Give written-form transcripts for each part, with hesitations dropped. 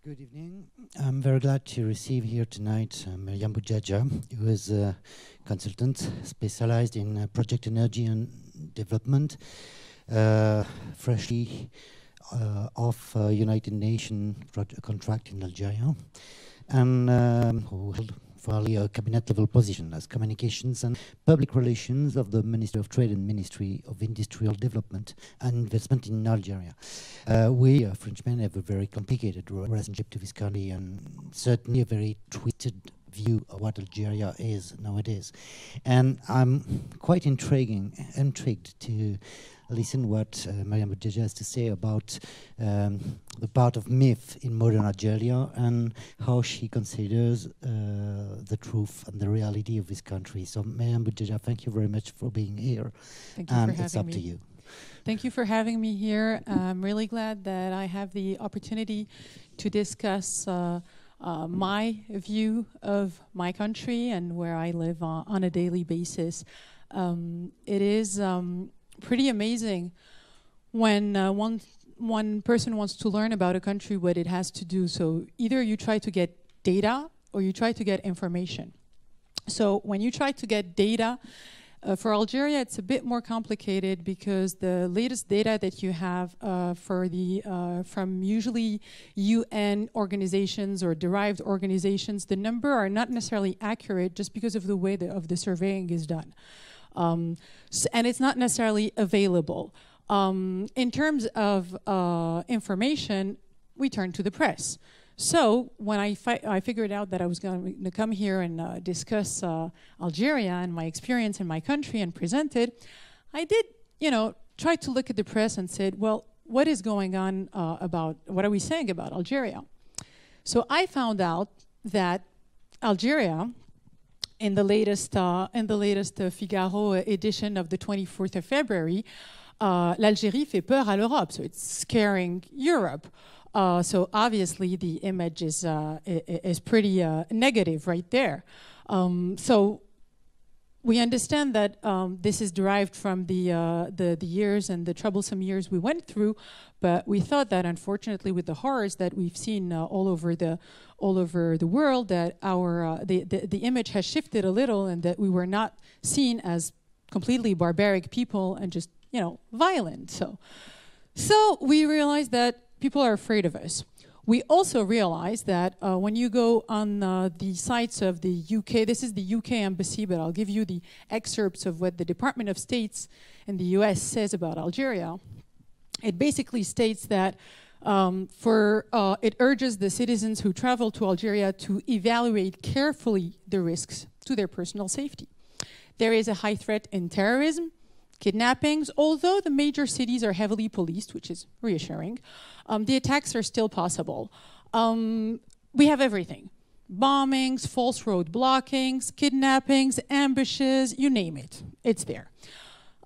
Good evening. I'm very glad to receive here tonight Meriem BOUDJADJA, who is a consultant specialized in project energy and development, freshly off United Nations contract in Algeria, and who held formerly a cabinet-level position as communications and public relations of the Ministry of Trade and Ministry of Industrial Development and Investment in Algeria. We, Frenchmen, have a very complicated relationship to this country and certainly a very twisted view of what Algeria is nowadays. And I'm quite intrigued to listen what Meriem BOUDJADJA has to say about the part of myth in modern Algeria and how she considers the truth and the reality of this country. So Meriem BOUDJADJA, thank you very much for being here. Thank you for having me. It's up to you. Thank you for having me here. I'm really glad that I have the opportunity to discuss my view of my country and where I live on a daily basis. It is pretty amazing when one person wants to learn about a country, what it has to do. So either you try to get data or you try to get information. So when you try to get data, for Algeria, it's a bit more complicated because the latest data that you have from usually UN organizations or derived organizations, the number are not necessarily accurate just because of the way the surveying is done. And it's not necessarily available. In terms of information, we turn to the press. So when I figured out that I was going to come here and discuss Algeria and my experience in my country and present it, I did, try to look at the press and said, well, what is going on what are we saying about Algeria? So I found out that Algeria, in the latest Figaro edition of the 24th of February, l'Algérie fait peur à l'Europe, so it's scaring Europe. So obviously the image is pretty negative right there. So we understand that this is derived from the years and the troublesome years we went through, but we thought that unfortunately with the horrors that we've seen all over the world, that the image has shifted a little and that we were not seen as completely barbaric people and just violent. So we realized that people are afraid of us. We also realize that when you go on the sites of the UK, this is the UK embassy, but I'll give you the excerpts of what the Department of State in the US says about Algeria. It basically states that it urges the citizens who travel to Algeria to evaluate carefully the risks to their personal safety. There is a high threat in terrorism, kidnappings. Although the major cities are heavily policed, which is reassuring, the attacks are still possible. We have everything. Bombings, false road blockings, kidnappings, ambushes, you name it. It's there.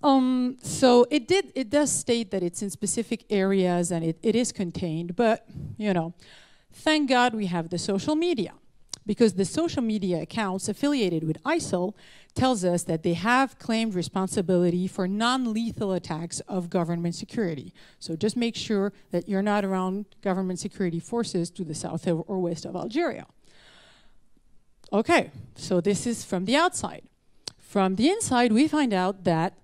So it does state that it's in specific areas and it is contained, but, thank God we have the social media, because the social media accounts affiliated with ISIL tells us that they have claimed responsibility for non-lethal attacks of government security. So just make sure that you're not around government security forces to the south or west of Algeria. Okay, so this is from the outside. From the inside, we find out that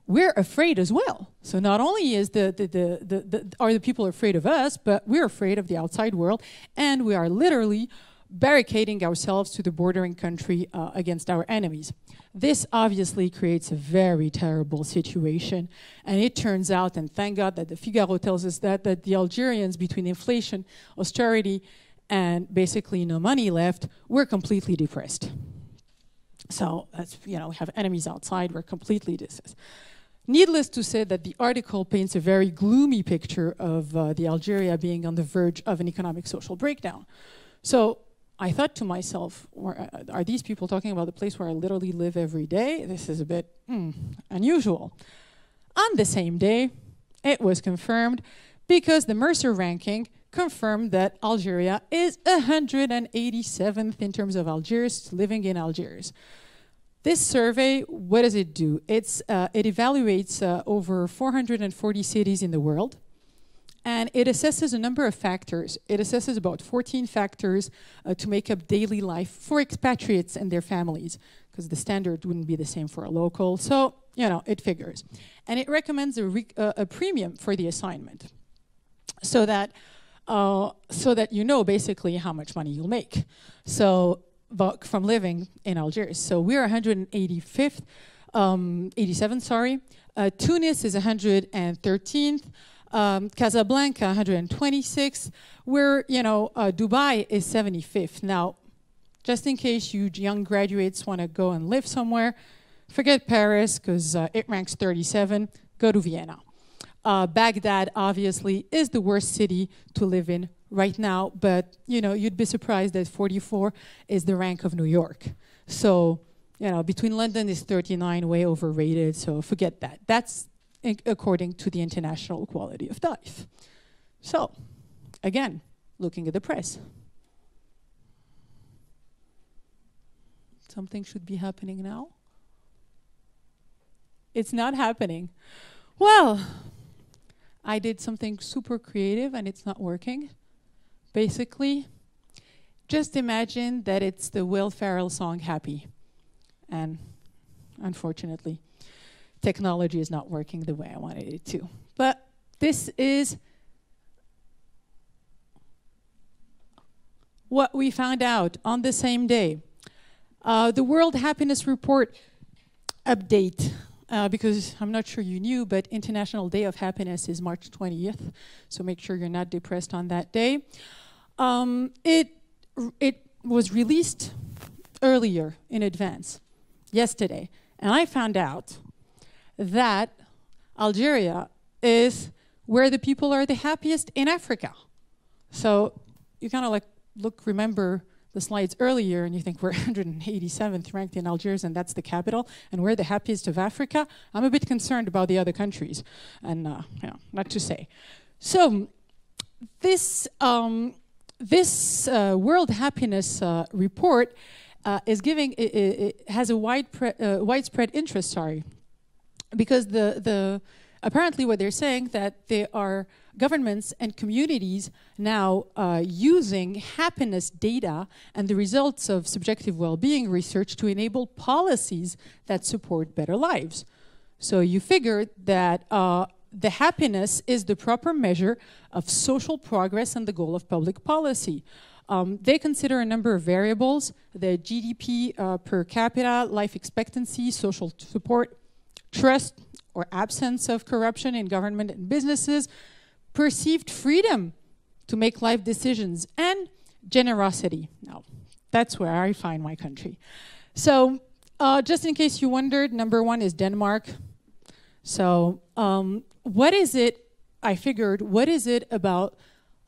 we're afraid as well. So not only are the people afraid of us, but we're afraid of the outside world, and we are literally barricading ourselves to the bordering country against our enemies. This obviously creates a very terrible situation, and it turns out, and thank God that the Figaro tells us that the Algerians, between inflation, austerity, and basically no money left, we're completely depressed. So that's, we have enemies outside, we're completely distressed. Needless to say that the article paints a very gloomy picture of the Algeria being on the verge of an economic social breakdown. So I thought to myself, are these people talking about the place where I literally live every day? This is a bit unusual. On the same day, it was confirmed because the Mercer ranking confirmed that Algeria is 187th in terms of Algerians living in Algiers. This survey, what does it do? It evaluates over 440 cities in the world, And it assesses a number of factors. It assesses about 14 factors to make up daily life for expatriates and their families, because the standard wouldn't be the same for a local. So, you know, it figures. And it recommends a premium for the assignment, so that you know basically how much money you'll make. So, from living in Algeria. So we're 185th, 87th, sorry. Tunis is 113th. Casablanca, 126th. Where, you know, Dubai is 75th. Now, just in case you young graduates want to go and live somewhere, forget Paris, because it ranks 37. Go to Vienna. Baghdad, obviously, is the worst city to live in right now, but, you know, you'd be surprised that 44 is the rank of New York. So, you know, between London is 39, way overrated, so forget that. That's according to the international quality of life. So, again, looking at the press. Something should be happening now. It's not happening. Well, I did something super creative and it's not working. Basically, just imagine that it's the Will Ferrell song Happy. And unfortunately, technology is not working the way I wanted it to. But this is what we found out on the same day. The World Happiness Report update, because I'm not sure you knew, but International Day of Happiness is March 20th, so make sure you're not depressed on that day. It was released earlier in advance, yesterday, and I found out that Algeria is where the people are the happiest in Africa. So you kind of like remember the slides earlier and you think we're 187th ranked in Algiers and that's the capital and we're the happiest of Africa. I'm a bit concerned about the other countries and you know, not to say. So this World Happiness Report is giving, it has a widespread interest, sorry, because apparently what they're saying that there are governments and communities now using happiness data and the results of subjective well-being research to enable policies that support better lives. So you figure that the happiness is the proper measure of social progress and the goal of public policy. They consider a number of variables: the GDP per capita, life expectancy, social support, trust or absence of corruption in government and businesses, perceived freedom to make life decisions, and generosity. Now, that's where I find my country. So, just in case you wondered, number one is Denmark. So, what is it, I figured, what is it about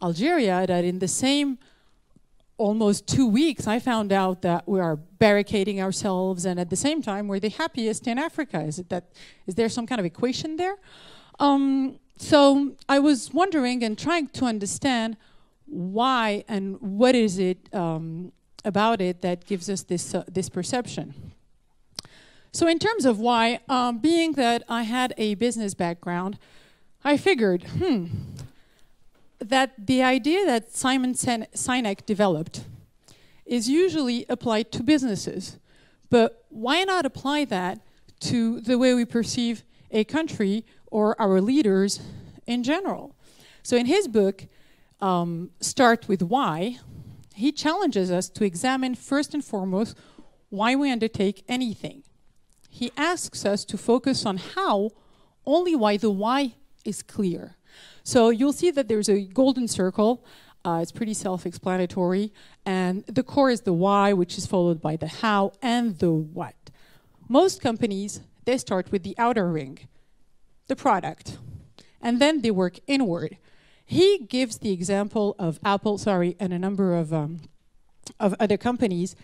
Algeria that in the same almost 2 weeks, I found out that we are barricading ourselves and at the same time we're the happiest in Africa? Is there some kind of equation there? So I was wondering and trying to understand why and what is it about it that gives us this perception. So in terms of why, being that I had a business background, I figured, that the idea that Simon Sinek developed is usually applied to businesses. But why not apply that to the way we perceive a country or our leaders in general? So in his book, Start With Why, he challenges us to examine first and foremost why we undertake anything. He asks us to focus on how, only why the why is clear. So you'll see that there's a golden circle. It's pretty self-explanatory. And the core is the why, which is followed by the how and the what. Most companies, they start with the outer ring, the product. And then they work inward. He gives the example of Apple, and a number of other companies.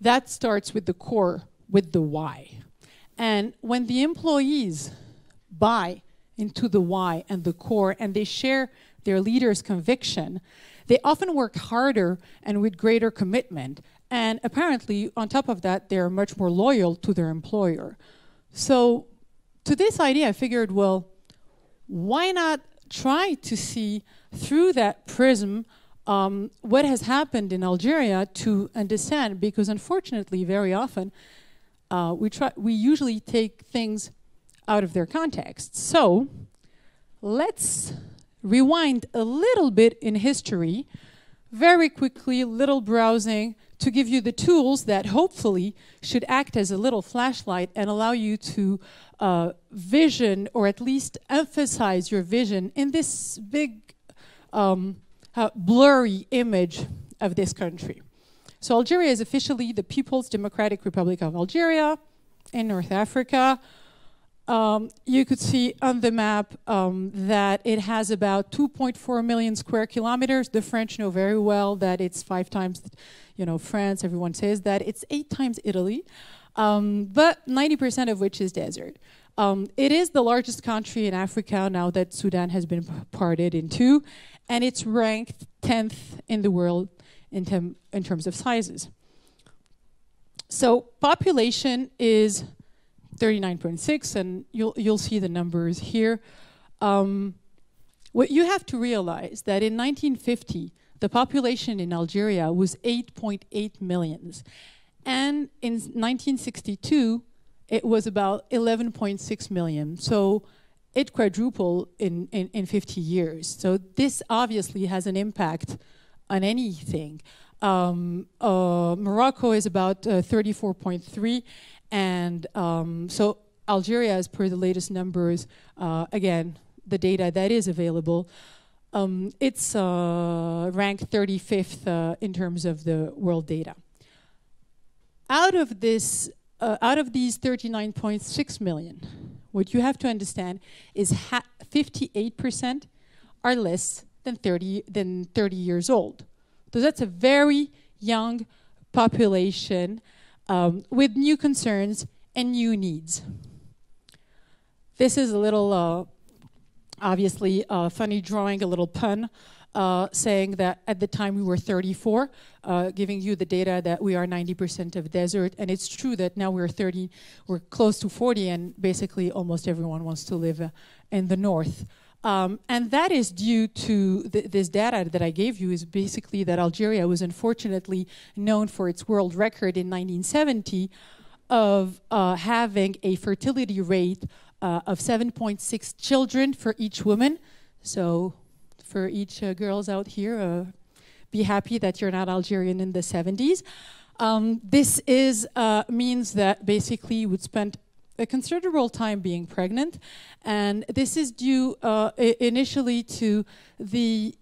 That starts with the core, with the why. And when the employees buy into the why and the core, and they share their leader's conviction, they often work harder and with greater commitment. And apparently, on top of that, they're much more loyal to their employer. So to this idea, I figured, well, why not try to see through that prism what has happened in Algeria to understand, because unfortunately, very often, we usually take things out of their context. So let's rewind a little bit in history, very quickly, little browsing, to give you the tools that hopefully should act as a little flashlight and allow you to vision, or at least emphasize your vision in this big blurry image of this country. So Algeria is officially the People's Democratic Republic of Algeria in North Africa. You could see on the map that it has about 2.4 million square kilometers. The French know very well that it's 5 times, France. Everyone says that. It's 8 times Italy, but 90% of which is desert. It is the largest country in Africa now that Sudan has been parted in 2, and it's ranked 10th in the world in terms of sizes. So population is 39.6, and you'll see the numbers here. What you have to realize that in 1950, the population in Algeria was 8.8 million. And in 1962, it was about 11.6 million. So it quadrupled in 50 years. So this obviously has an impact on anything. Morocco is about 34.3. And so Algeria, as per the latest numbers, again, the data that is available, it's ranked 35th in terms of the world data. Out of these 39.6 million, what you have to understand is 58% are less than 30 years old. So that's a very young population with new concerns and new needs. This is a little, obviously, funny drawing, a little pun, saying that at the time we were 34, giving you the data that we are 90% of desert, and it's true that now we're close to 40, and basically almost everyone wants to live in the north. And that is due to this data that I gave you, is basically that Algeria was unfortunately known for its world record in 1970 of having a fertility rate of 7.6 children for each woman. So for each girls out here, be happy that you're not Algerian in the 70s. This means that basically you would spend a considerable time being pregnant, and this is due initially to the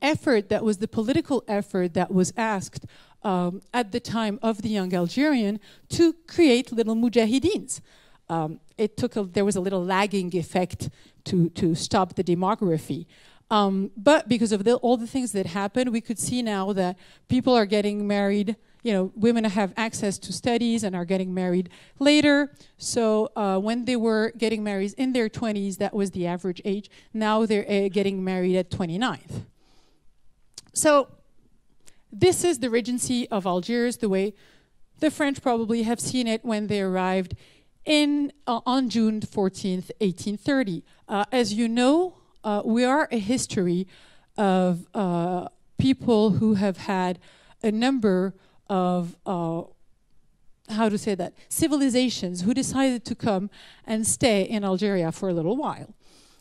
effort that was the political effort that was asked at the time of the young Algerian to create little mujahideen. There was a little lagging effect to stop the demography. But because of all the things that happened, we could see now that people are getting married. Women have access to studies and are getting married later. So when they were getting married in their 20s, that was the average age. Now they're getting married at 29th. So this is the Regency of Algiers, the way the French probably have seen it when they arrived on June 14th, 1830. As you know, we are a history of people who have had a number of civilizations who decided to come and stay in Algeria for a little while.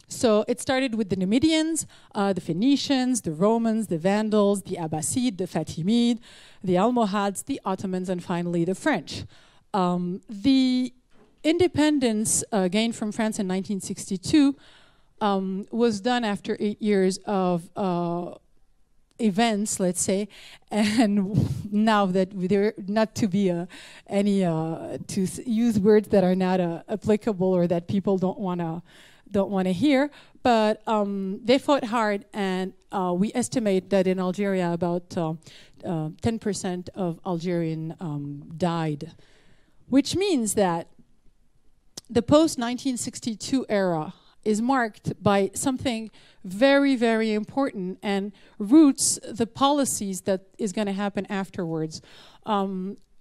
So it started with the Numidians, the Phoenicians, the Romans, the Vandals, the Abbasid, the Fatimid, the Almohads, the Ottomans, and finally the French. The independence gained from France in 1962 was done after 8 years of events, let's say, and now that they're not to be to use words that are not applicable or that people don't want to hear, but they fought hard, and we estimate that in Algeria about 10% of Algerian died, which means that the post-1962 era is marked by something very, very important and roots the policies that is going to happen afterwards.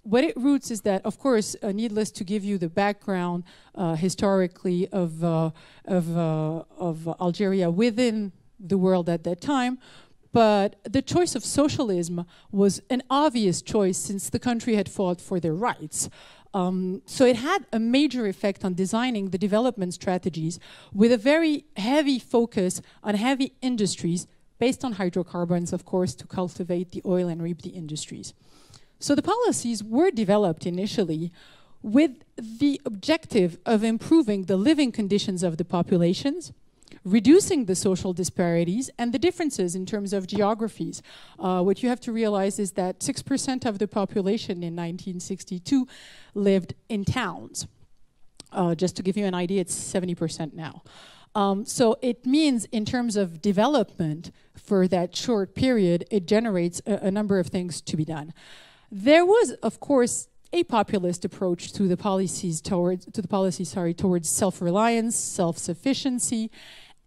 what it roots is that, of course, needless to give you the background historically of Algeria within the world at that time, but the choice of socialism was an obvious choice since the country had fought for their rights. So it had a major effect on designing the development strategies with a very heavy focus on heavy industries based on hydrocarbons, of course, to cultivate the oil and reap the industries. So the policies were developed initially with the objective of improving the living conditions of the populations, reducing the social disparities and the differences in terms of geographies. What you have to realize is that 6% of the population in 1962 lived in towns. Just to give you an idea, it's 70% now. So it means in terms of development for that short period, it generates a number of things to be done. There was, of course, a populist approach to the policies towards self-reliance, self-sufficiency,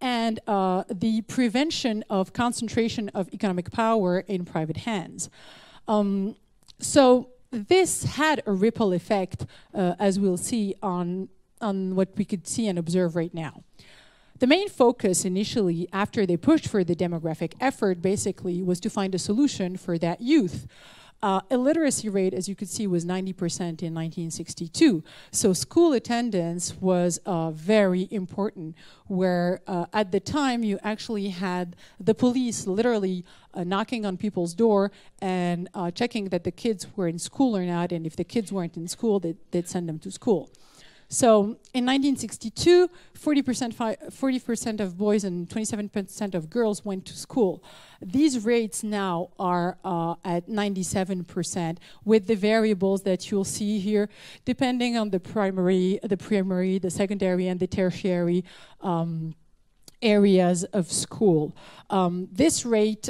and the prevention of concentration of economic power in private hands. So this had a ripple effect, as we'll see, on what we could see and observe right now. The main focus initially, after they pushed for the demographic effort, basically was to find a solution for that youth. Illiteracy rate, as you could see, was 90% in 1962. So school attendance was very important, where at the time you actually had the police literally knocking on people's door and checking that the kids were in school or not, and if the kids weren't in school, they'd send them to school. So in 1962, 40% of boys and 27% of girls went to school. These rates now are at 97%, with the variables that you'll see here, depending on the primary, the secondary, and the tertiary areas of school. This rate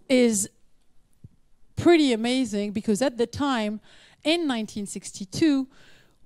is pretty amazing because at the time, in 1962,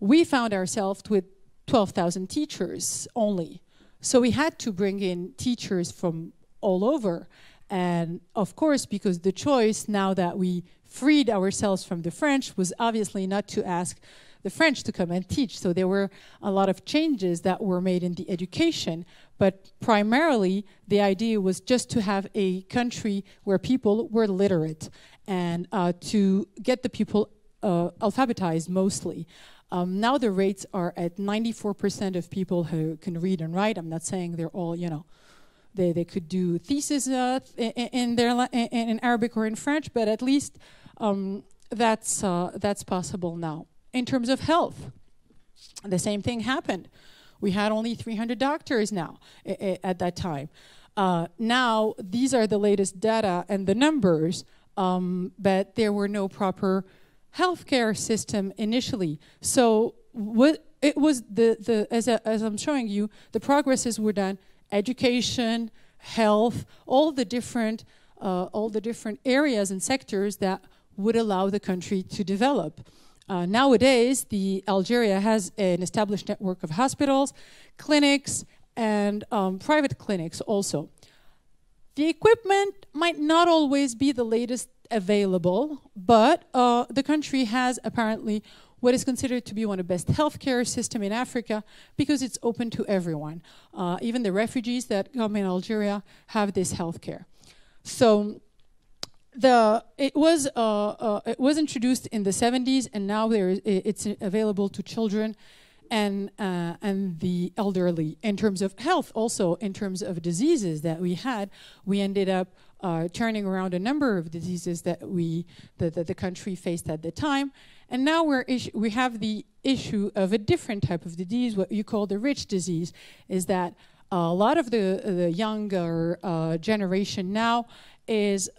we found ourselves with 12,000 teachers only. So we had to bring in teachers from all over. And of course, because the choice, now that we freed ourselves from the French, was obviously not to ask the French to come and teach. So there were a lot of changes that were made in the education. But primarily, the idea was just to have a country where people were literate and to get the people alphabetized mostly. Now the rates are at 94% of people who can read and write. I'm not saying they're all, you know, they could do thesis in Arabic or in French, but at least that's possible now. In terms of health, the same thing happened. We had only 300 doctors now at that time. Now these are the latest data and the numbers, but there were no proper healthcare system initially. So what it was as I'm showing you, the progresses were done: education, health, all the different areas and sectors that would allow the country to develop. Nowadays, Algeria has an established network of hospitals, clinics, and private clinics also. The equipment might not always be the latest available, but the country has apparently what is considered to be one of the best healthcare systems in Africa because it's open to everyone. Even the refugees that come in Algeria have this healthcare. So it was introduced in the 70s, and now it's available to children and the elderly. In terms of health, also in terms of diseases that we ended up turning around a number of diseases that the country faced at the time. And now we have the issue of a different type of disease, what you call the rich disease, is that a lot of the younger generation now is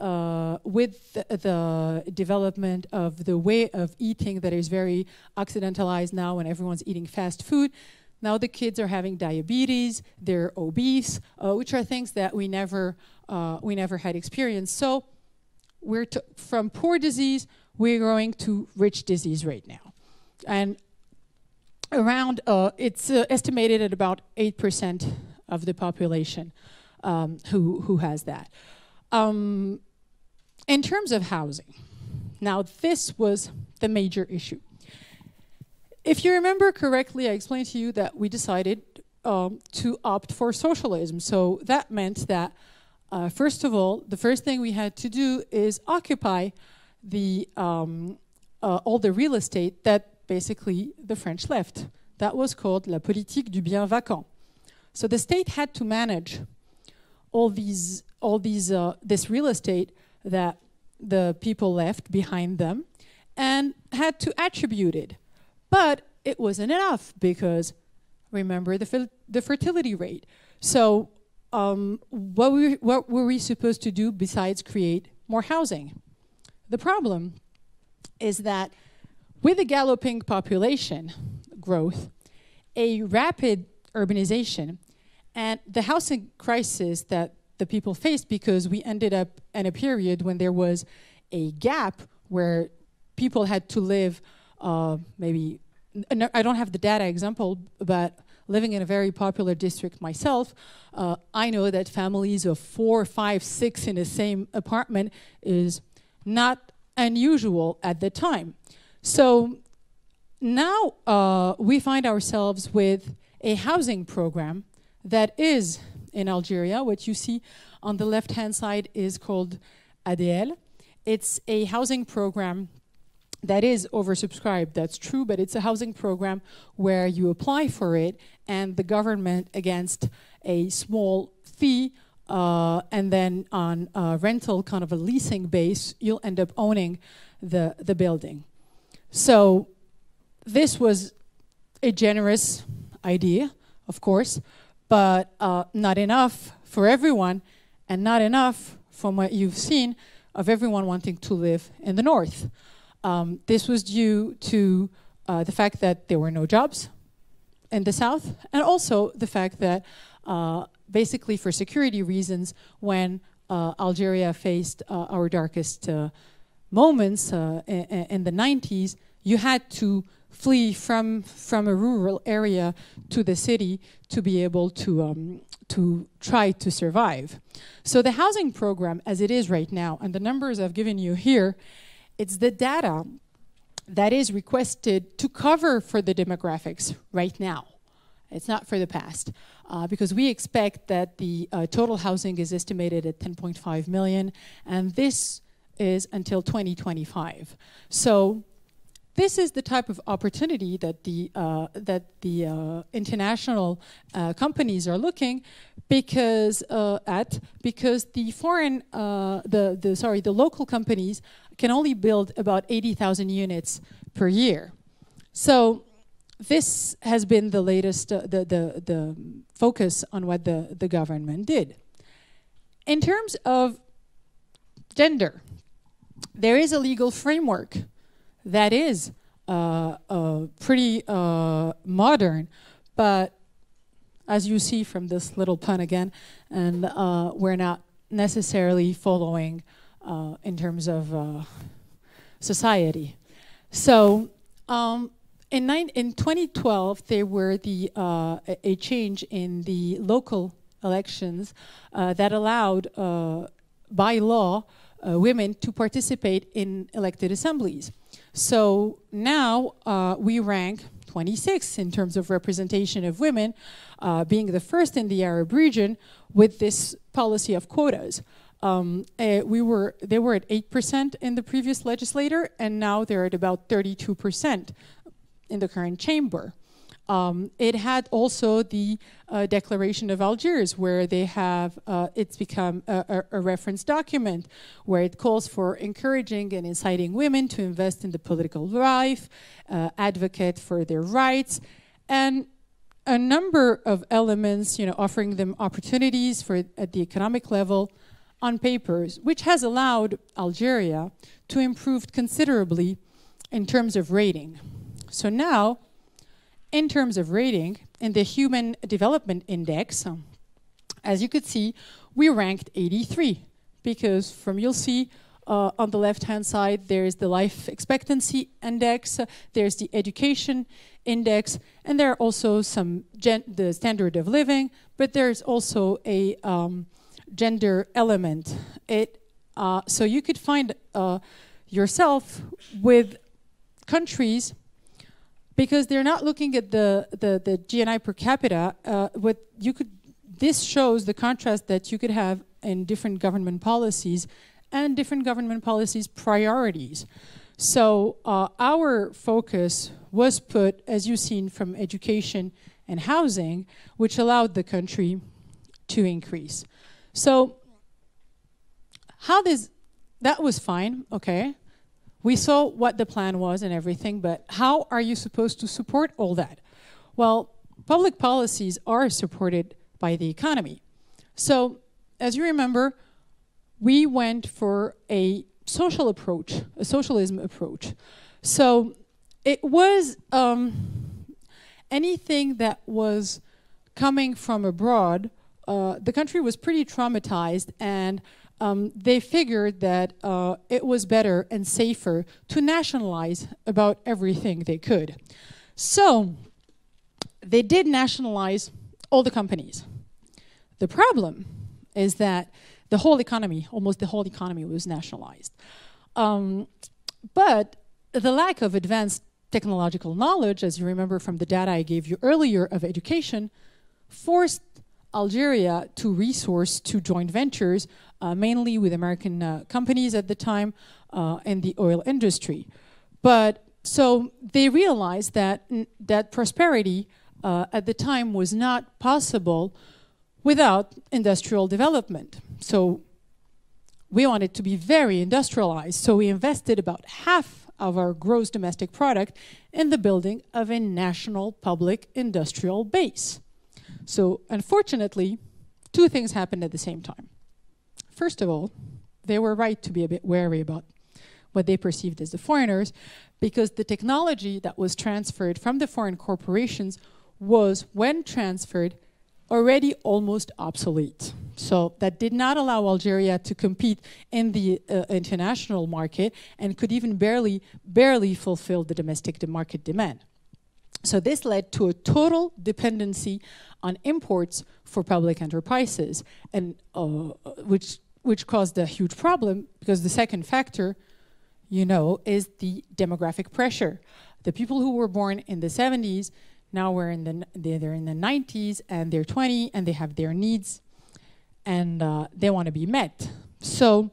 with the development of the way of eating that is very occidentalized now, when everyone's eating fast food. Now the kids are having diabetes, they're obese, which are things that we never had experienced. So we're from poor disease, we're going to rich disease right now. And around, it's estimated at about 8% of the population who has that. In terms of housing, now this was the major issue. If you remember correctly, I explained to you that we decided to opt for socialism. So that meant that, first of all, the first thing we had to do is occupy all the real estate that basically the French left. That was called la politique du bien vacant. So the state had to manage this real estate that the people left behind them and had to attribute it. But it wasn't enough because, remember the fertility rate. So what were we supposed to do besides create more housing? The problem is that with the galloping population growth, a rapid urbanization, and the housing crisis that the people faced, because we ended up in a period when there was a gap where people had to live maybe, I don't have the data example, but living in a very popular district myself, I know that families of 4, 5, 6 in the same apartment is not unusual at the time. So now we find ourselves with a housing program that is in Algeria. What you see on the left-hand side is called ADL. It's a housing program that is oversubscribed, that's true, but it's a housing program where you apply for it and the government, against a small fee, and then on rental, kind of a leasing base, you'll end up owning the building. So this was a generous idea, of course, but not enough for everyone, and not enough from what you've seen of everyone wanting to live in the north. This was due to the fact that there were no jobs in the south, and also the fact that basically for security reasons, when Algeria faced our darkest moments in the 90s, you had to flee from a rural area to the city to be able to try to survive. So the housing program as it is right now, and the numbers I've given you here, it's the data that is requested to cover for the demographics right now. It's not for the past, because we expect that the total housing is estimated at 10.5 million, and this is until 2025. So this is the type of opportunity that the international companies are looking at, because the foreign the local companies can only build about 80,000 units per year. So this has been the latest the focus on what the government did. In terms of gender, there is a legal framework that is pretty modern, but as you see from this little pun again, and we're not necessarily following in terms of society. So in 2012, there were a change in the local elections that allowed, by law, women to participate in elected assemblies. So now we rank 26 in terms of representation of women, being the first in the Arab region with this policy of quotas. They were at 8% in the previous legislature, and now they're at about 32% in the current chamber. It had also the Declaration of Algiers, where they have, it's become a reference document where it calls for encouraging and inciting women to invest in the political life, advocate for their rights, and a number of elements, offering them opportunities at the economic level on papers, which has allowed Algeria to improve considerably in terms of rating. So now, in terms of rating, in the Human Development Index, as you could see, we ranked 83, because you'll see on the left-hand side, there's the life expectancy index, there's the education index, and there are also the standard of living, but there's also a gender element. So you could find yourself with countries, because they're not looking at the GNI per capita, this shows the contrast that you could have in different government policies and different government policies' priorities. So our focus was put, as you've seen, from education and housing, which allowed the country to increase. So that was fine, okay. We saw what the plan was and everything, but how are you supposed to support all that? Well, public policies are supported by the economy. So, as you remember, we went for a social approach, a socialism approach. So, it was anything that was coming from abroad, the country was pretty traumatized, and they figured that it was better and safer to nationalize about everything they could. So they did nationalize all the companies. The problem is that the whole economy, almost the whole economy, was nationalized. But the lack of advanced technological knowledge, as you remember from the data I gave you earlier of education, forced Algeria to resource to joint ventures, mainly with American companies at the time in the oil industry. But so they realized that that prosperity at the time was not possible without industrial development. So we wanted to be very industrialized. So we invested about half of our gross domestic product in the building of a national public industrial base. So unfortunately, two things happened at the same time. First of all, they were right to be a bit wary about what they perceived as the foreigners, because the technology that was transferred from the foreign corporations was, when transferred, already almost obsolete. So that did not allow Algeria to compete in the international market, and could even barely fulfill the domestic market demand. So this led to a total dependency on imports for public enterprises, and which caused a huge problem, because the second factor, you know, is the demographic pressure. The people who were born in the 70s, now they're in the 90s, and they're 20, and they have their needs, and they want to be met. So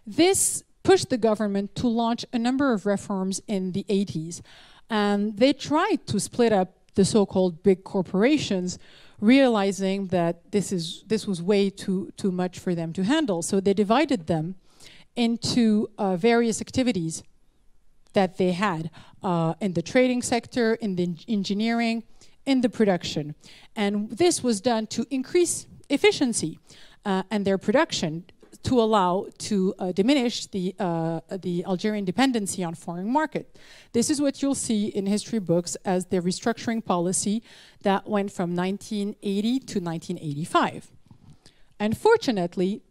this pushed the government to launch a number of reforms in the 80s. And they tried to split up the so-called big corporations, realizing that this was way too much for them to handle. So they divided them into various activities that they had in the trading sector, in the engineering, in the production. And this was done to increase efficiency and their production, to allow to diminish the Algerian dependency on foreign market. This is what you'll see in history books as the restructuring policy that went from 1980 to 1985. Unfortunately,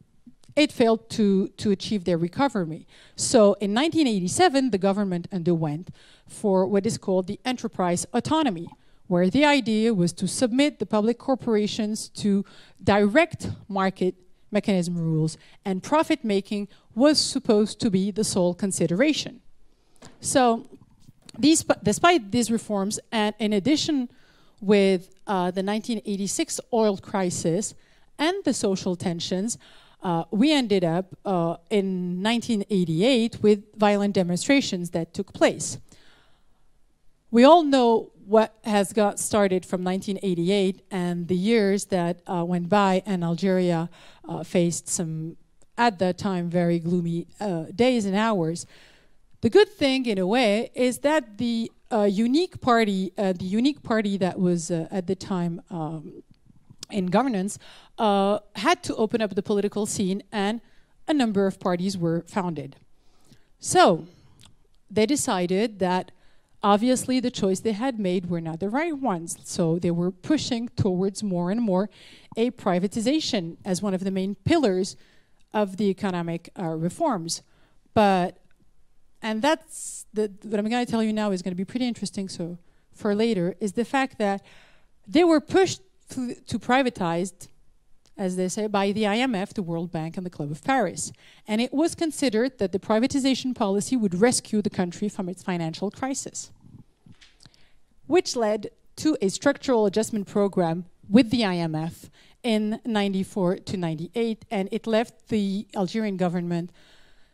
it failed to achieve their recovery. So in 1987, the government underwent for what is called the enterprise autonomy, where the idea was to submit the public corporations to direct market mechanism rules, and profit making was supposed to be the sole consideration. So despite these reforms, and in addition with the 1986 oil crisis and the social tensions, we ended up in 1988 with violent demonstrations that took place. We all know what has got started from 1988 and the years that went by, and Algeria faced some, at that time, very gloomy days and hours. The good thing, in a way, is that the unique party that was at the time in governance had to open up the political scene, and a number of parties were founded. So they decided that obviously the choice they had made were not the right ones. So they were pushing towards more and more a privatization as one of the main pillars of the economic reforms. And that's what I'm going to tell you now is going to be pretty interesting. So for later is the fact that they were pushed to privatize, as they say, by the IMF, the World Bank, and the Club of Paris. And it was considered that the privatization policy would rescue the country from its financial crisis, which led to a structural adjustment program with the IMF in 94 to 98, and it left the Algerian government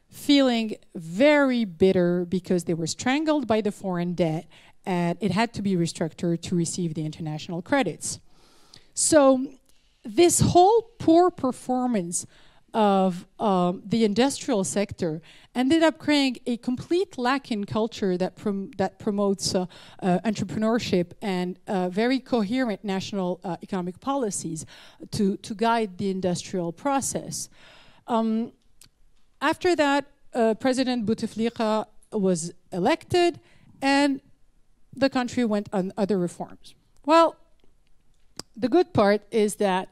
feeling very bitter because they were strangled by the foreign debt, and it had to be restructured to receive the international credits. So this whole poor performance of the industrial sector ended up creating a complete lack in culture that promotes entrepreneurship and very coherent national economic policies to guide the industrial process. After that, President Bouteflika was elected and the country went on other reforms. Well, the good part is that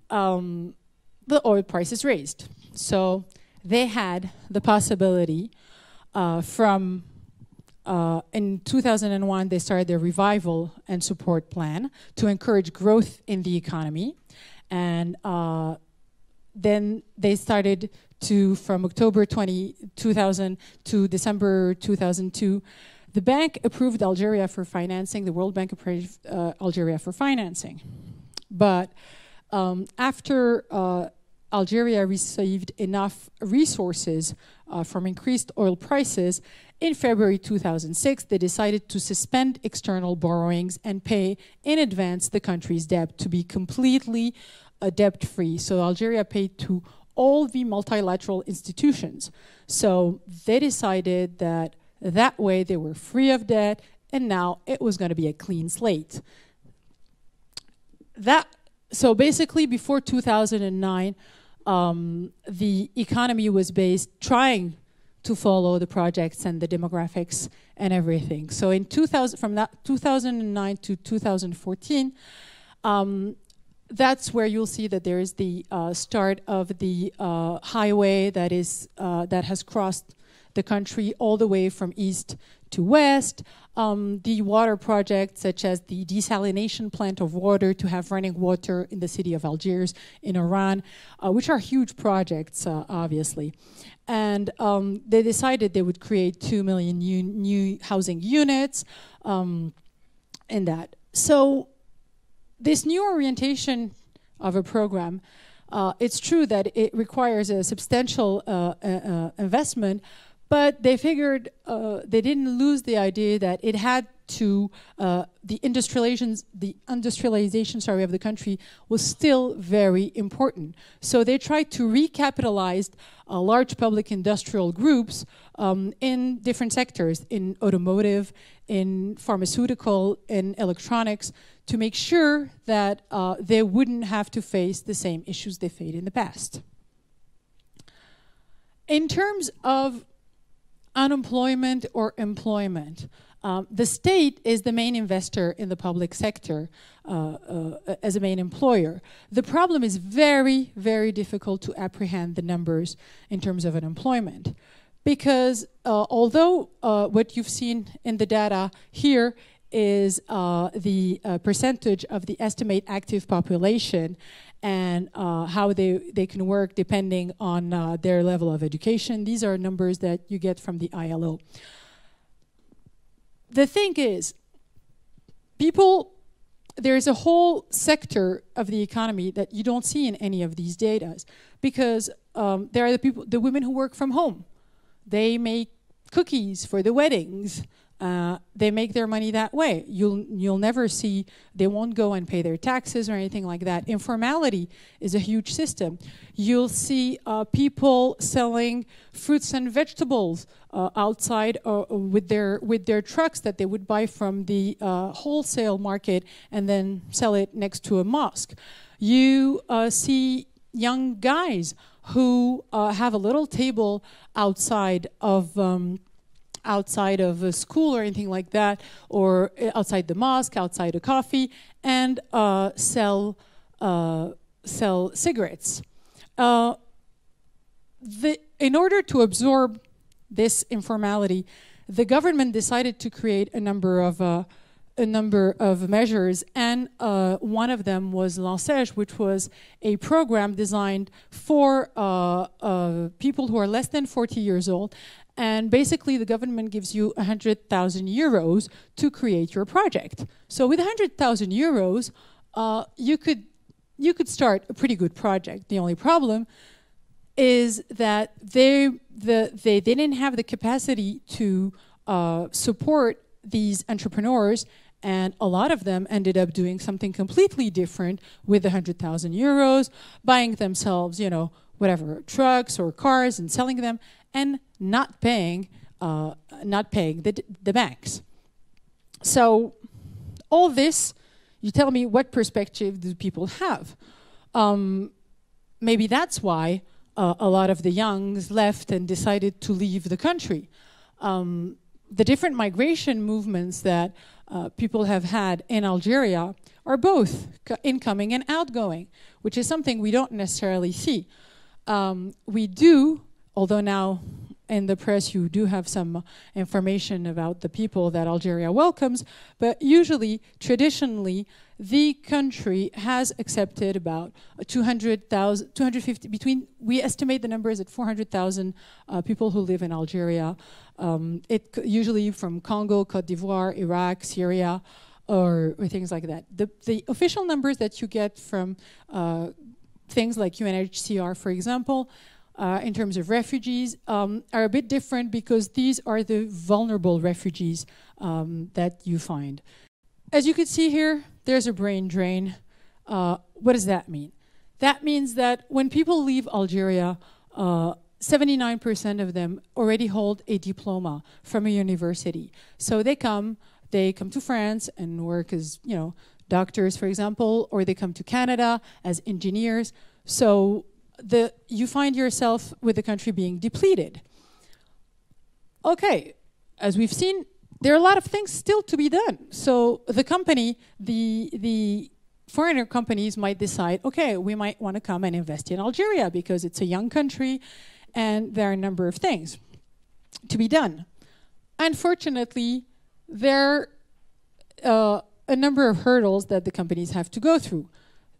the oil price is raised. So they had the possibility in 2001, they started their revival and support plan to encourage growth in the economy. And then they started to, from October 2000 to December 2002, the bank approved Algeria for financing, the World Bank approved Algeria for financing. But after Algeria received enough resources from increased oil prices, in February 2006, they decided to suspend external borrowings and pay in advance the country's debt to be completely debt-free. So Algeria paid to all the multilateral institutions. So they decided that that way they were free of debt, and now it was going to be a clean slate. So basically, before 2009, the economy was trying to follow the projects and the demographics and everything. So in 2009 to 2014, that's where you'll see that there is the start of the highway that has crossed the country all the way from east to west. The water projects, such as the desalination plant of water to have running water in the city of Algiers in Iran, which are huge projects, obviously. And they decided they would create 2 million new housing units in that. So this new orientation of a program, it's true that it requires a substantial investment, but they figured they didn't lose the idea that it had to, the industrialization of the country was still very important. So they tried to recapitalize large public industrial groups in different sectors, in automotive, in pharmaceutical, in electronics, to make sure that they wouldn't have to face the same issues they faced in the past. In terms of unemployment or employment, the state is the main investor in the public sector as a main employer. The problem is very, very difficult to apprehend the numbers in terms of unemployment, because although what you've seen in the data here is the percentage of the estimate active population and how they can work depending on their level of education. These are numbers that you get from the ILO. The thing is, there's a whole sector of the economy that you don't see in any of these data, because there are the women who work from home. They make cookies for the weddings. They make their money that way. You'll never see, they won't go and pay their taxes or anything like that. Informality is a huge system. You'll see people selling fruits and vegetables outside with their trucks that they would buy from the wholesale market and then sell it next to a mosque. You see young guys who have a little table outside of a school or anything like that, or outside the mosque, outside a coffee, and sell cigarettes. In order to absorb this informality, the government decided to create a number of a number of measures, and one of them was Lancège, which was a program designed for people who are less than 40 years old. And basically, the government gives you 100,000 euros to create your project. So with 100,000 euros, you could start a pretty good project. The only problem is that they didn't have the capacity to support these entrepreneurs, and a lot of them ended up doing something completely different with 100,000 euros, buying themselves, you know, whatever, trucks or cars and selling them, and not paying the banks. So all this, you tell me, what perspective do people have? Maybe that's why a lot of the youngs left and decided to leave the country. The different migration movements that people have had in Algeria are both incoming and outgoing, which is something we don't necessarily see. We do, although now in the press you do have some information about the people that Algeria welcomes, but usually, traditionally, the country has accepted about 250, we estimate the numbers at 400,000 people who live in Algeria. Usually from Congo, Cote d'Ivoire, Iraq, Syria, or things like that. The official numbers that you get from things like UNHCR, for example, in terms of refugees, are a bit different because these are the vulnerable refugees that you find. As you can see here, there's a brain drain. What does that mean? That means that when people leave Algeria, 79% of them already hold a diploma from a university. So they come to France and work as, you know, doctors, for example, or they come to Canada as engineers. So you find yourself with the country being depleted. Okay, as we've seen, there are a lot of things still to be done. So the company, the foreigner companies might decide, okay, we might want to come and invest in Algeria because it's a young country and there are a number of things to be done. Unfortunately, there are a number of hurdles that the companies have to go through.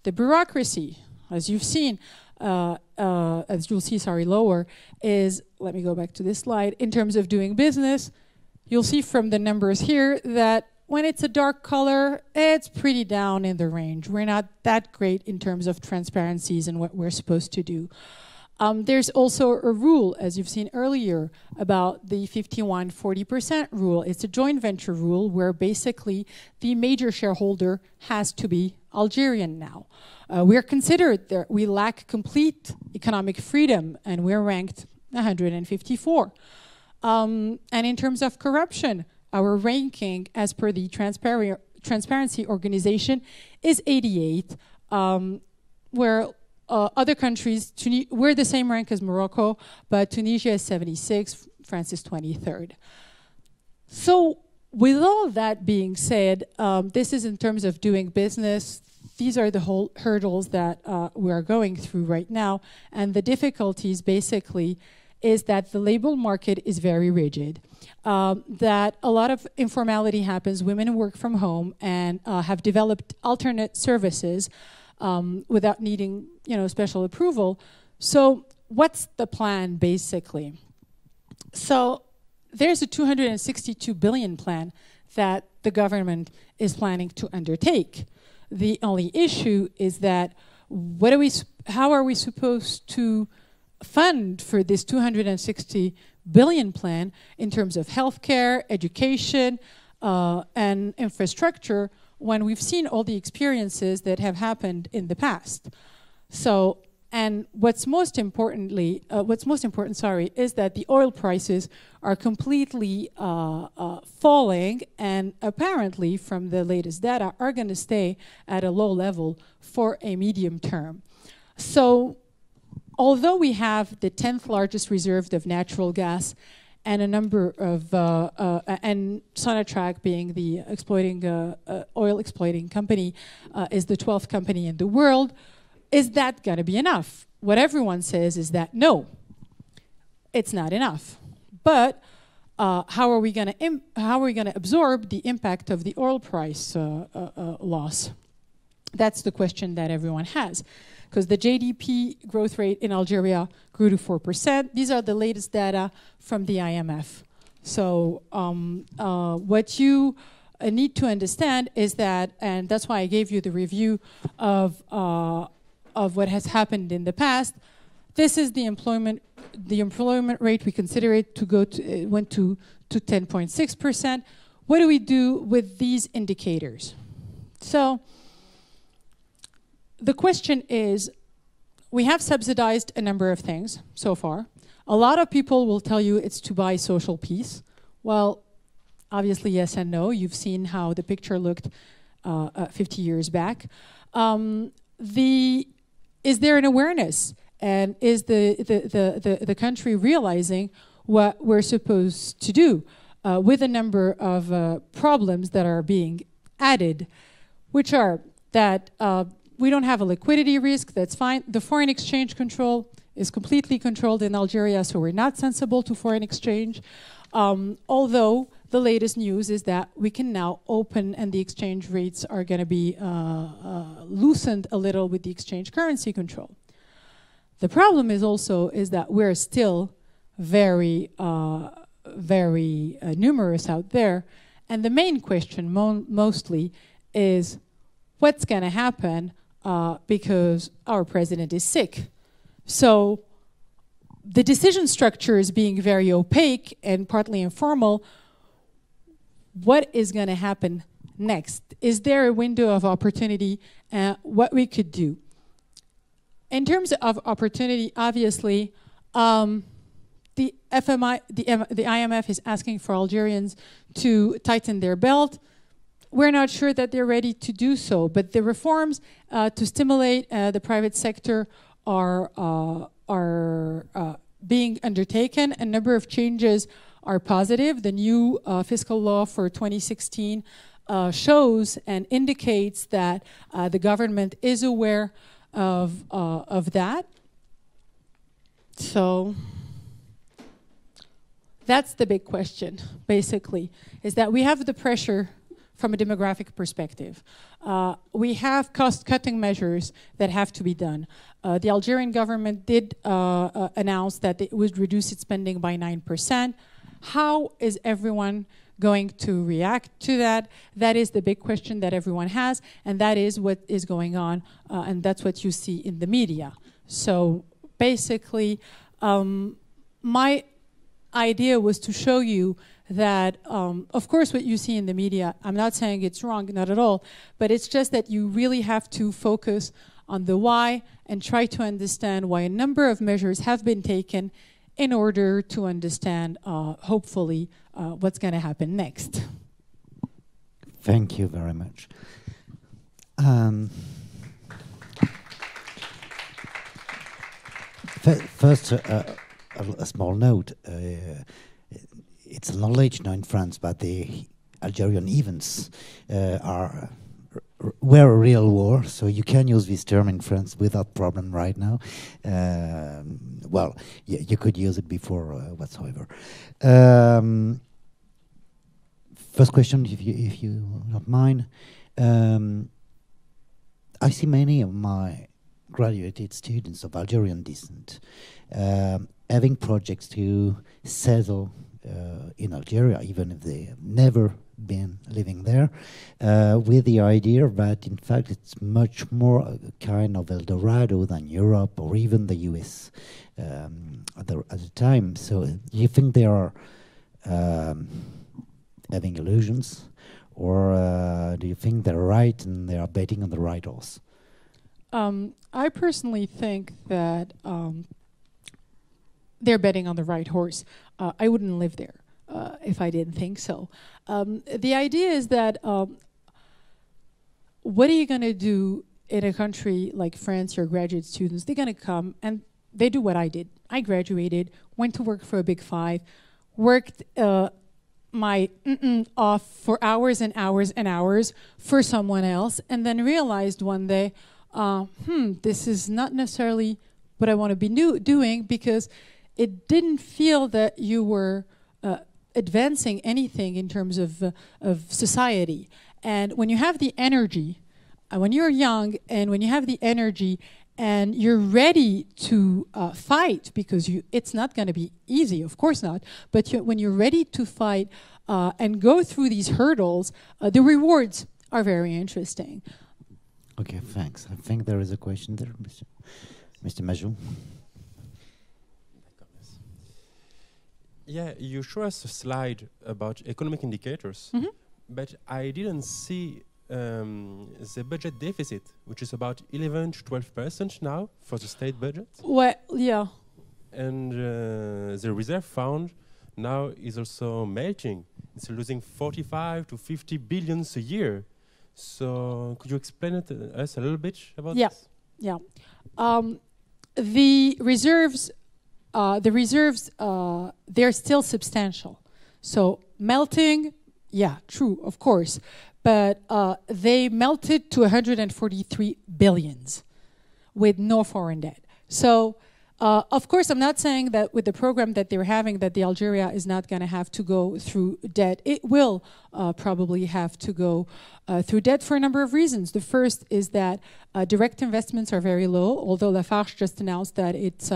The bureaucracy, as you've seen, as you'll see, lower, is, let me go back to this slide, in terms of doing business, you'll see from the numbers here that when it's a dark color, it's pretty down in the range. We're not that great in terms of transparencies and what we're supposed to do. There's also a rule, as you've seen earlier, about the 51-40% rule. It's a joint venture rule where basically the major shareholder has to be Algerian now. We're considered there, we lack complete economic freedom, and we're ranked 154. And in terms of corruption, our ranking, as per the Transparency Organization, is 88, where other countries, we're the same rank as Morocco, but Tunisia is 76, France is 23rd. So with all that being said, this is in terms of doing business. These are the whole hurdles that we are going through right now. And the difficulties basically is that the labor market is very rigid, that a lot of informality happens. Women work from home and have developed alternate services without needing, you know, special approval. So what's the plan basically? So there's a 262 billion plan that the government is planning to undertake. The only issue is that how are we supposed to fund for this 260 billion plan in terms of healthcare, education, and infrastructure when we've seen all the experiences that have happened in the past? So, and what's most important, is that the oil prices are completely falling, and apparently, from the latest data, are going to stay at a low level for a medium term. So, although we have the 10th largest reserve of natural gas and a number of, and Sonatrach being the oil exploiting company, is the 12th company in the world, is that going to be enough? What everyone says is that no, it's not enough. But how are we going to absorb the impact of the oil price loss? That's the question that everyone has, because the GDP growth rate in Algeria grew to 4%. These are the latest data from the IMF. So what you need to understand is that, and that's why I gave you the review of what has happened in the past. This is the employment rate. We consider it to go to, it went to 10.6%. What do we do with these indicators? So the question is, we have subsidized a number of things so far. A lot of people will tell you it's to buy social peace. Well, obviously yes and no. You've seen how the picture looked 50 years back. Is there an awareness? And is the country realizing what we're supposed to do with a number of problems that are being added, which are that we don't have a liquidity risk, that's fine. The foreign exchange control is completely controlled in Algeria, so we're not sensible to foreign exchange. Although the latest news is that we can now open and the exchange rates are going to be loosened a little with the exchange currency control. The problem is also that we're still very numerous out there, and the main question mostly is what's going to happen because our president is sick. So the decision structure is being very opaque and partly informal. What is going to happen next? Is there a window of opportunity? What we could do? In terms of opportunity, obviously, the IMF is asking for Algerians to tighten their belt. We're not sure that they're ready to do so, but the reforms to stimulate the private sector are being undertaken. A number of changes are positive. The new fiscal law for 2016 shows and indicates that the government is aware of that. So that's the big question, basically, is that we have the pressure from a demographic perspective. We have cost-cutting measures that have to be done. The Algerian government did announce that it would reduce its spending by 9%. How is everyone going to react to that? That is the big question that everyone has, and that is what is going on, and that's what you see in the media. So basically, my idea was to show you that, of course, what you see in the media, I'm not saying it's wrong, not at all, but it's just that you really have to focus on the why and try to understand why a number of measures have been taken in order to understand, hopefully, what's going to happen next. Thank you very much. First, a small note. It's a knowledge now in France, but the Algerian events were a real war, so you can use this term in France without problem right now. Well, yeah, you could use it before whatsoever. First question, if you don't mind. I see many of my graduated students of Algerian descent having projects to settle in Algeria, even if they have never been living there, with the idea that in fact it's much more a kind of El Dorado than Europe or even the US at the time. So do you think they are having illusions, or do you think they're right and they are betting on the right horse? I personally think that they're betting on the right horse. I wouldn't live there if I didn't think so. The idea is that what are you going to do in a country like France? Your graduate students, they're going to come and they do what I did. I graduated, went to work for a Big Five, worked my off for hours and hours and hours for someone else, and then realized one day, this is not necessarily what I want to be doing, because it didn't feel that you were advancing anything in terms of society. And when you have the energy, when you're young and when you have the energy and you're ready to fight, because it's not going to be easy, of course not, but when you're ready to fight and go through these hurdles, the rewards are very interesting. Okay, thanks. I think there is a question there, Mr. Majou. Yeah, you show us a slide about economic indicators, but I didn't see the budget deficit, which is about 11 to 12% now for the state budget. Well, yeah. And the reserve fund now is also melting. It's losing 45 to 50 billions a year. So could you explain it to us a little bit about this? Yeah. The reserves, they're still substantial. So melting, yeah, true, of course. But they melted to 143 billions with no foreign debt. So, of course, I'm not saying that with the program that they're having that the Algeria is not going to have to go through debt. It will probably have to go through debt for a number of reasons. The first is that direct investments are very low, although Lafarge just announced that it's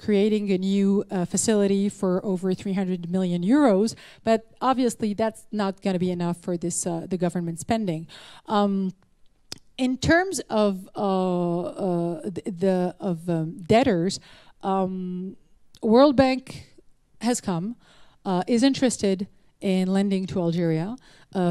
creating a new facility for over 300 million euros. But obviously, that's not going to be enough for this the government spending. In terms of debtors, World Bank has come, is interested in lending to Algeria,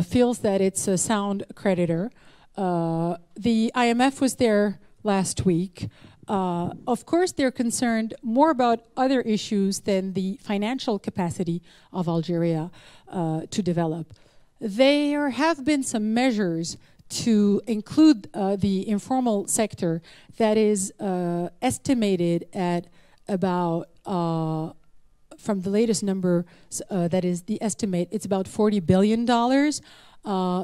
feels that it's a sound creditor. The IMF was there last week. Of course, they're concerned more about other issues than the financial capacity of Algeria to develop. There have been some measures to include the informal sector that is estimated at about, from the latest number, that is the estimate, it's about $40 billion.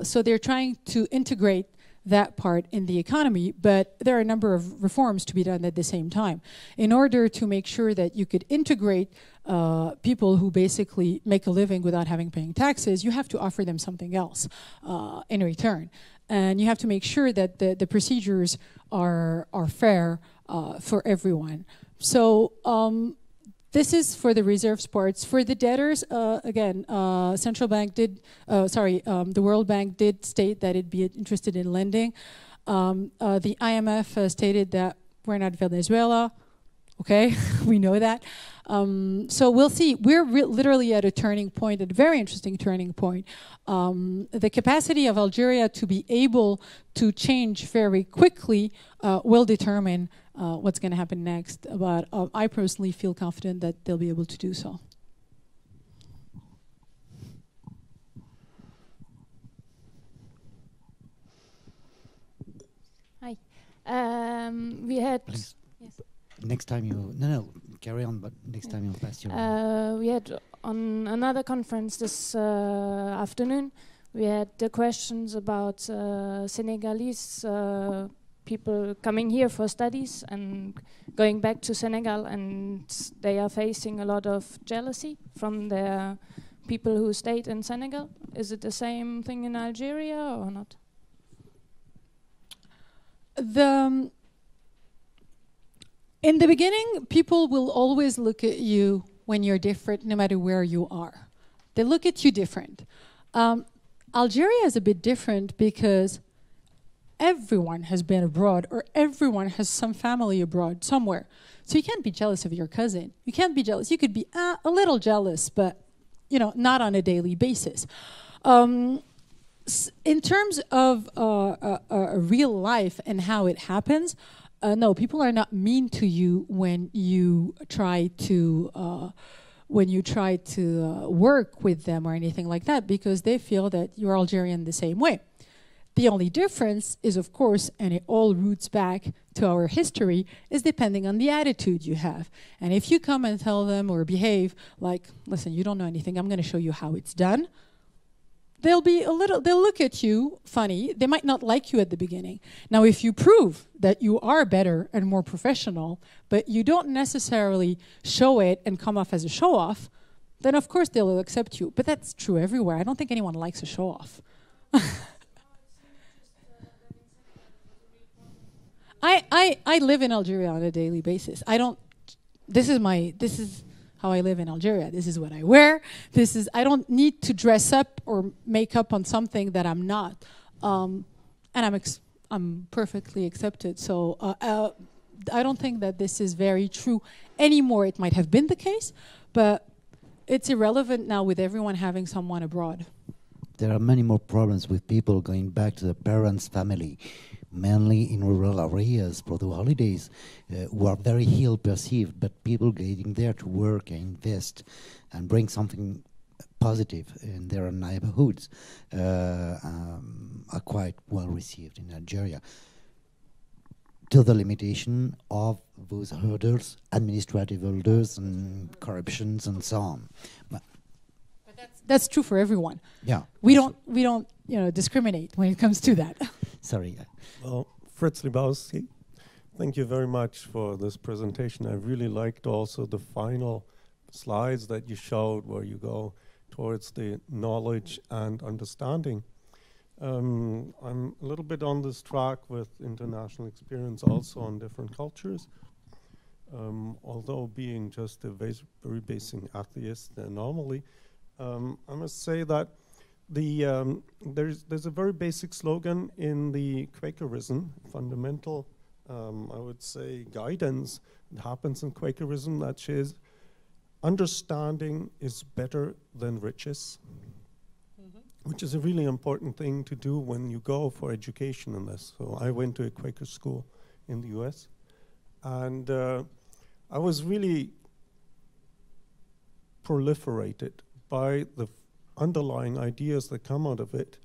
So they're trying to integrate that part in the economy, but there are a number of reforms to be done at the same time. In order to make sure that you could integrate people who basically make a living without having paying taxes, you have to offer them something else in return. And you have to make sure that the procedures are fair for everyone. So this is for the reserves parts. For the debtors, again, central bank did, the World Bank did state that it'd be interested in lending. The IMF stated that we're not Venezuela. Okay, we know that. So we'll see. We're literally at a turning point, a very interesting turning point. The capacity of Algeria to be able to change very quickly will determine what's going to happen next. But I personally feel confident that they'll be able to do so. Hi. We had... Please. Yes. Next time you... No, carry on, but next time you'll pass your... We had on another conference this afternoon, we had the questions about Senegalese people coming here for studies and going back to Senegal, and they are facing a lot of jealousy from their people who stayed in Senegal. Is it the same thing in Algeria or not? In the beginning, people will always look at you when you're different, no matter where you are. They look at you different. Algeria is a bit different because everyone has been abroad, or everyone has some family abroad somewhere. So you can't be jealous of your cousin. You can't be jealous. You could be a little jealous, but not on a daily basis. In terms of real life and how it happens, no, people are not mean to you when you try to work with them or anything like that, because they feel that you're Algerian the same way. The only difference is, of course, and it all roots back to our history, is depending on the attitude you have. And if you come and tell them or behave like, listen, you don't know anything, I'm going to show you how it's done, they'll look at you funny. They might not like you at the beginning. Now, if you prove that you are better and more professional, but you don't necessarily show it and come off as a show-off, then of course they'll accept you. But that's true everywhere. I don't think anyone likes a show-off. I live in Algeria on a daily basis. This is how I live in Algeria. This is what I wear. I don't need to dress up or make up on something that I'm not. And I'm perfectly accepted. So I don't think that this is very true anymore. It might have been the case, but it's irrelevant now with everyone having someone abroad. There are many more problems with people going back to the parents' family, mainly in rural areas for the holidays, who are very ill perceived, but people getting there to work and invest and bring something positive in their neighborhoods are quite well received in Algeria, to the limitation of those hurdles, administrative hurdles and corruptions and so on. But that's true for everyone. Yeah, we don't discriminate when it comes to that. Sorry. Well, Fritz Libowski, thank you very much for this presentation. I really liked also the final slides that you showed where you go towards the knowledge and understanding. I'm a little bit on this track with international experience also on different cultures. Although being just a very basic atheist normally, I must say that there's a very basic slogan in the Quakerism, fundamental, I would say, guidance that happens in Quakerism, that is, understanding is better than riches, which is a really important thing to do when you go for education in this. So I went to a Quaker school in the US, and I was really proliferated by the underlying ideas that come out of it.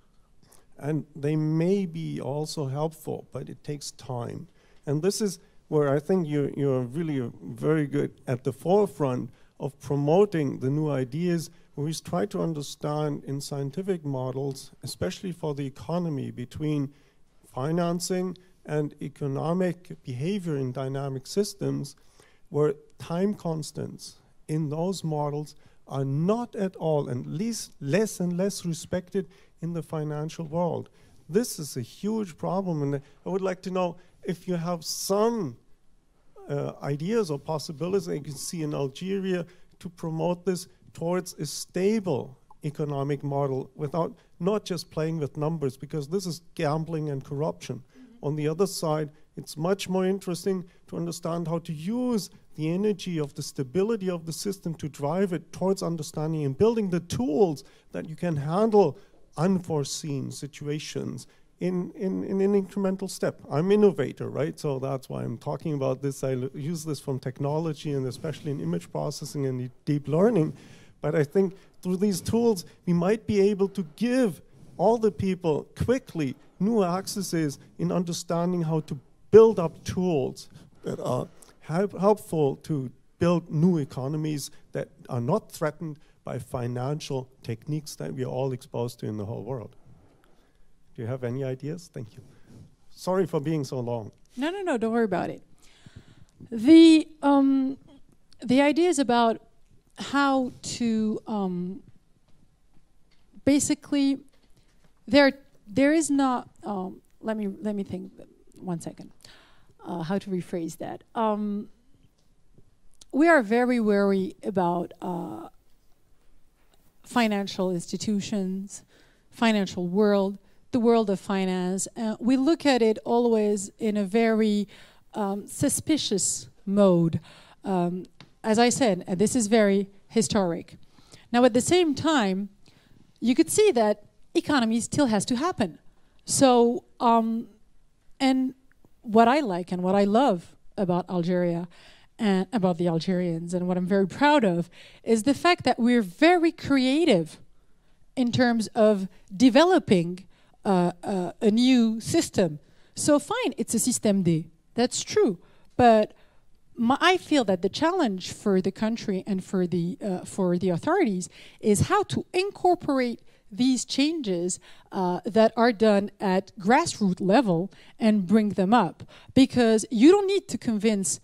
And they may be also helpful, but it takes time. And this is where I think you're really very good at the forefront of promoting the new ideas, where we try to understand in scientific models, especially for the economy, between financing and economic behavior in dynamic systems, where time constants in those models are not at all, and less and less respected in the financial world. This is a huge problem, and I would like to know if you have some ideas or possibilities that you can see in Algeria to promote this towards a stable economic model without not just playing with numbers, because this is gambling and corruption. On the other side, it's much more interesting to understand how to use the energy of the stability of the system to drive it towards understanding and building the tools that you can handle unforeseen situations in an incremental step. I'm an innovator, right? So that's why I'm talking about this. I use this from technology and especially in image processing and deep learning. But I think through these tools, we might be able to give all the people quickly new accesses in understanding how to build up tools that are helpful to build new economies that are not threatened by financial techniques that we are all exposed to in the whole world. Do you have any ideas? Thank you. Sorry for being so long. No, don't worry about it. The idea is about how to basically there is not let me think 1 second how to rephrase that. We are very wary about financial institutions, financial world, the world of finance. We look at it always in a very suspicious mode. As I said, this is very historic. Now, at the same time, you could see that economy still has to happen. So, and what I like and what I love about Algeria and about the Algerians and what I'm very proud of is the fact that we're very creative in terms of developing a new system. So fine, it's a système D. That's true. But I feel that the challenge for the country and for the authorities is how to incorporate these changes that are done at grassroots level and bring them up. Because you don't need to convince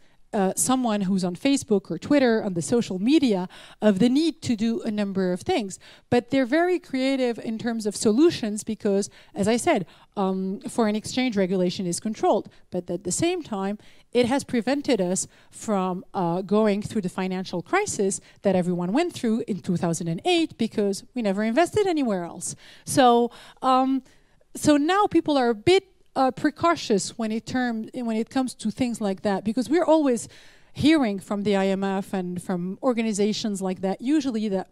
someone who's on Facebook or Twitter, on the social media, of the need to do a number of things. But they're very creative in terms of solutions because, as I said, foreign exchange regulation is controlled. But at the same time, it has prevented us from going through the financial crisis that everyone went through in 2008 because we never invested anywhere else. So, so now people are a bit precautious when it comes to things like that, because we're always hearing from the IMF and from organizations like that, usually that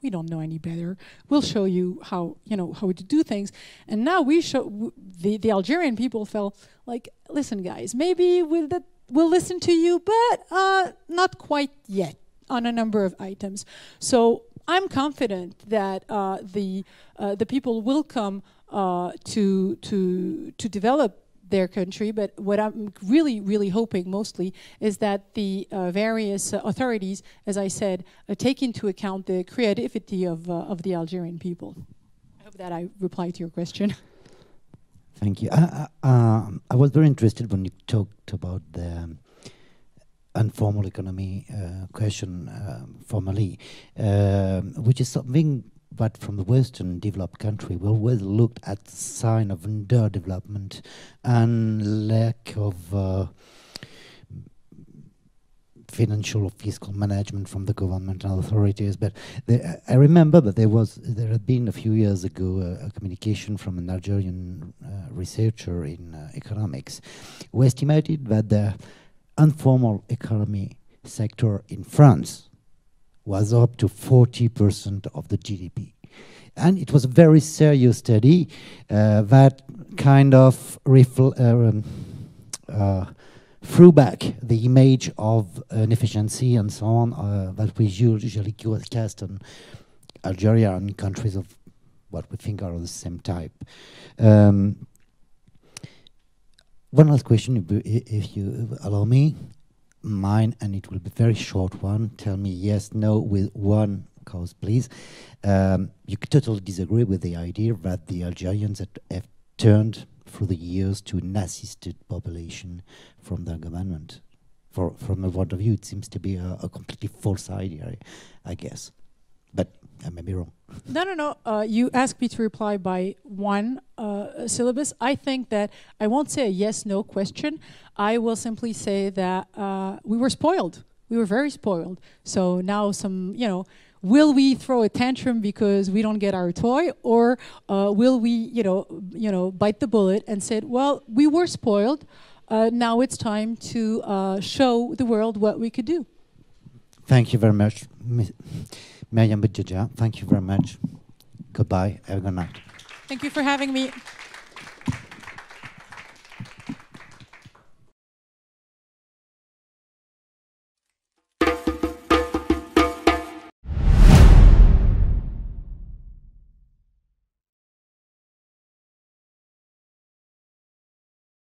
we don't know any better. We'll show you how to do things. And now the Algerian people felt like, listen, guys, maybe we'll listen to you, but not quite yet on a number of items. So I'm confident that the people will come to develop their country, but what I'm really hoping mostly is that the various authorities, as I said, take into account the creativity of the Algerian people. I hope that I replied to your question. Thank you. I was very interested when you talked about the informal economy question formally, which is something but from the Western developed country, we always looked at the sign of underdevelopment and lack of financial or fiscal management from the government and authorities. But I remember that there had been a few years ago a communication from an Algerian researcher in economics who estimated that the informal economy sector in France was up to 40% of the GDP. And it was a very serious study that kind of threw back the image of inefficiency and so on that we usually cast on Algeria and countries of what we think are of the same type. One last question, if you allow me. Mine, and it will be a very short one. Tell me yes, no, with one cause, please. You could totally disagree with the idea that the Algerians have turned through the years to an assisted population from their government. From a point of view, it seems to be a completely false idea, I guess. But I may be wrong. No. You asked me to reply by one syllabus. I think that I won't say a yes/no question. I will simply say that we were spoiled. We were very spoiled. So now will we throw a tantrum because we don't get our toy, or will we, bite the bullet and say, well, we were spoiled. Now it's time to show the world what we could do. Thank you very much, Meriem BOUDJADJA. Thank you very much. Goodbye. Have a good night. Thank you for having me.